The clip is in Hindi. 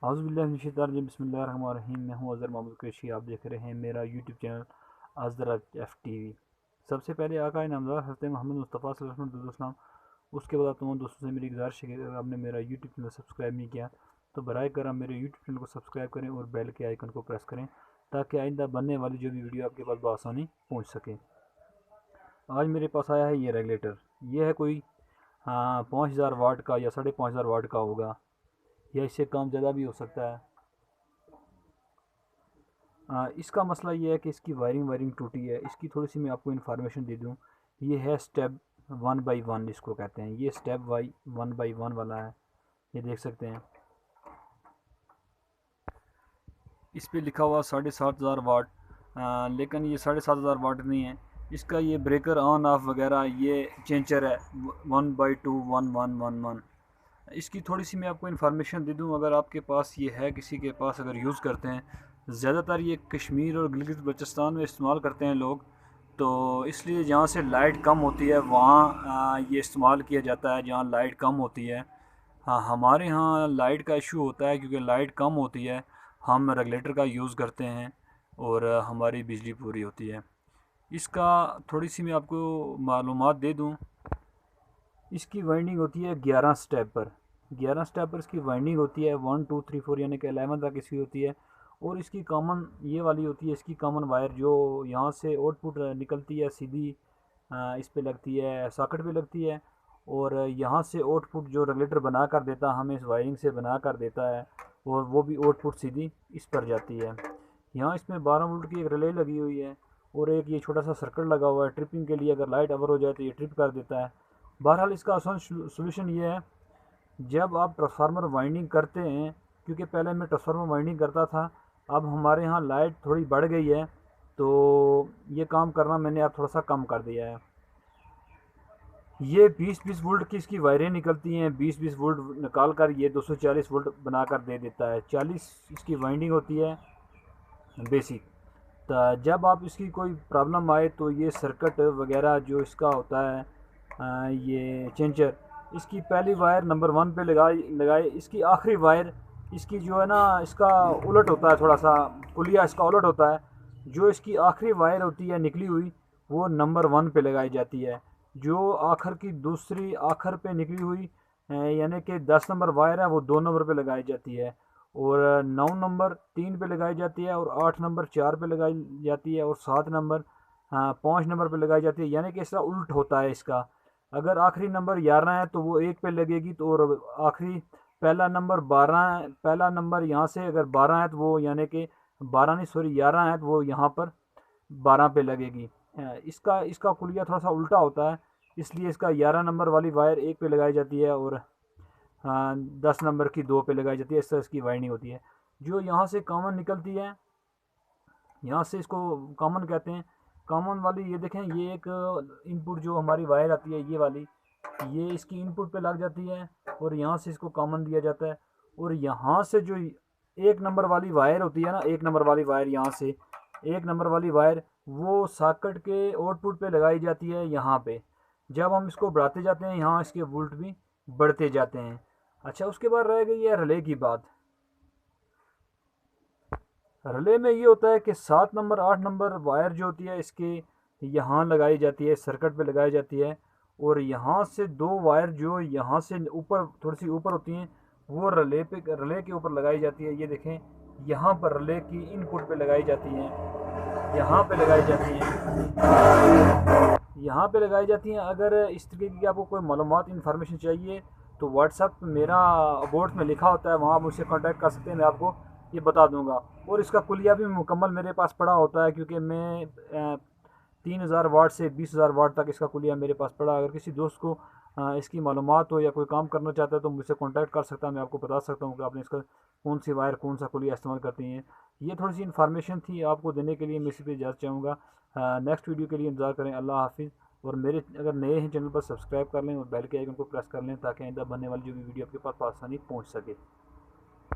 औज़ुबिल्लाहि बिस्मिल्लाहिर्रहमानिर्रहीम। मैं हूँ अज़हर मोहम्मद कुरैशी। आप देख रहे हैं मेरा यूट्यूब चैनल अज़हर FTV। सबसे पहले आका नामदार हज़रत मोहम्मद मुस्तफ़ा सल्लल्लाहु अलैहि वसल्लम, उसके बाद तमाम दोस्तों से मेरी गुजारिश है कि अगर आपने मेरा यूट्यूब चैनल सब्सक्राइब नहीं किया तो बराए करम मेरे यूट्यूब चैनल को सब्सक्राइब करें और बेल के आइकन को प्रेस करें ताकि आइंदा बनने वाली जो भी वीडियो आपके पास बआसानी पहुँच सके। आज मेरे पास आया है ये रेगुलेटर। ये है कोई 5000 वाट का या 5500 वाट का होगा, या इससे कम ज़्यादा भी हो सकता है। इसका मसला ये है कि इसकी वायरिंग टूटी है। इसकी थोड़ी सी मैं आपको इन्फॉर्मेशन दे दूँ। ये है स्टेप 1x1 इसको कहते हैं। ये स्टेप 1x1 वाला है, ये देख सकते हैं। इस पे लिखा हुआ 7500 वाट, लेकिन ये 7500 वाट नहीं है। इसका ये ब्रेकर ऑन ऑफ वगैरह ये चेंजर है 1/2 1111। इसकी थोड़ी सी मैं आपको इन्फॉर्मेशन दे दूं, अगर आपके पास ये है, किसी के पास अगर यूज़ करते हैं। ज़्यादातर ये कश्मीर और गिलगित बल्चिस्तान में इस्तेमाल करते हैं लोग, तो इसलिए जहाँ से लाइट कम होती है वहाँ ये इस्तेमाल किया जाता है, जहाँ लाइट कम होती है। हाँ, हमारे यहाँ लाइट का इशू होता है क्योंकि लाइट कम होती है, हम रेगुलेटर का यूज़ करते हैं और हमारी बिजली पूरी होती है। इसका थोड़ी सी मैं आपको मालूमात दे दूँ। इसकी वाइंडिंग होती है 11 स्टेप पर। 11 स्टेप पर इसकी वाइंडिंग होती है 1 2 3 4 यानी कि 11 तक इसकी होती है। और इसकी कॉमन ये वाली होती है, इसकी कॉमन वायर जो यहाँ से आउटपुट निकलती है सीधी इस पे लगती है, सॉकेट पे लगती है। और यहाँ से आउटपुट जो रेगुलेटर बना कर देता हमें इस वायरिंग से बना कर देता है, और वो भी आउटपुट सीधी इस पर जाती है। यहाँ इसमें 12 वोल्ट की एक रिले लगी हुई है और एक ये छोटा सा सर्किट लगा हुआ है ट्रिपिंग के लिए। अगर लाइट ओवर हो जाए तो ये ट्रिप कर देता है। बहरहाल इसका आसान सोल्यूशन ये है, जब आप ट्रांसफार्मर वाइंडिंग करते हैं, क्योंकि पहले मैं ट्रांसफार्मर वाइंडिंग करता था, अब हमारे यहाँ लाइट थोड़ी बढ़ गई है तो ये काम करना मैंने अब थोड़ा सा कम कर दिया है। ये 20-20 वोल्ट की इसकी वायरें निकलती हैं। 20-20 वोल्ट निकाल कर ये 240 वोल्ट बना कर दे देता है। 40 इसकी वाइंडिंग होती है बेसिक। तो जब आप इसकी कोई प्रॉब्लम आए तो ये सर्किट वगैरह जो इसका होता है, ये चेंजर, इसकी पहली वायर नंबर 1 पे लगाए। इसकी आखिरी वायर, इसकी जो है ना, इसका उलट होता है, थोड़ा सा कुलिया इसका उलट होता है। जो इसकी आखिरी वायर होती है निकली हुई, वो नंबर 1 पे लगाई जाती है। जो आखिर की दूसरी आखिर पे निकली हुई यानी कि 10 नंबर वायर है, वो 2 नंबर पे लगाई जाती है। और 9 नंबर 3 पे लगाई जाती है, और 8 नंबर 4 पे लगाई जाती है, और 7 नंबर 5 नंबर पे लगाई जाती है। यानी कि इसका उल्ट होता है इसका। अगर आखिरी नंबर 11 है तो वो 1 पे लगेगी, तो और आखिरी पहला नंबर 12 है, पहला नंबर यहाँ से अगर 12 है तो वो यानी कि 12 नहीं सॉरी 11 है तो वो यहाँ पर 12 पे लगेगी। इसका इसका कुलिया थोड़ा सा उल्टा होता है, इसलिए इसका 11 नंबर वाली वायर 1 पे लगाई जाती है, और 10 नंबर की 2 पे लगाई जाती है। इस तरह इसकी वाइंडिंग होती है। जो यहाँ से कॉमन निकलती है, यहाँ से इसको कॉमन कहते हैं। कॉमन वाली ये देखें, ये एक इनपुट जो हमारी वायर आती है ये वाली, ये इसकी इनपुट पे लग जाती है, और यहाँ से इसको कॉमन दिया जाता है। और यहाँ से जो 1 नंबर वाली वायर होती है ना, 1 नंबर वाली वायर, यहाँ से 1 नंबर वाली वायर वो सॉकेट के आउटपुट पे लगाई जाती है यहाँ पे। जब हम इसको बढ़ाते जाते हैं, यहाँ इसके वोल्ट भी बढ़ते जाते हैं। अच्छा, उसके बाद रह गई है रिले की बात। रिले में ये होता है कि 7 नंबर 8 नंबर वायर जो होती है इसके यहाँ लगाई जाती है, सर्किट पे लगाई जाती है। और यहाँ से 2 वायर जो यहाँ से ऊपर थोड़ी सी ऊपर होती हैं, वो रिले के ऊपर लगाई जाती है। ये देखें, यहाँ पर रिले की इनपुट पे लगाई जाती हैं, यहाँ पे लगाई जाती हैं, यहाँ पे लगाई जाती हैं। अगर इस तरीके की आपको कोई मालूमात इन्फॉर्मेशन चाहिए तो व्हाट्सअप मेरा अबाउट में लिखा होता है, वहाँ आप मुझसे कांटेक्ट कर सकते हैं, मैं आपको ये बता दूंगा। और इसका कुलिया भी मुकम्मल मेरे पास पड़ा होता है, क्योंकि मैं 3000 वाट से 20000 वाट तक इसका कुलिया मेरे पास पड़ा। अगर किसी दोस्त को इसकी मालूमात हो या कोई काम करना चाहता है तो मुझसे कांटेक्ट कर सकता है, मैं आपको बता सकता हूँ कि आपने इसका कौन सी वायर कौन सा कुलिया इस्तेमाल करती हैं। ये थोड़ी सी इन्फॉर्मेशन थी आपको देने के लिए, मैं इसी पे इजाज़त चाहूँगा। नेक्स्ट वीडियो के लिए इंतज़ार करें। अल्लाह हाफिज़। और मेरे अगर नए हैं चैनल पर सब्सक्राइब कर लें और बेल के आइकन को प्रेस कर लें ताकि आइंदा बनने वाली जो भी वीडियो आपके पास आसानी पहुँच सके।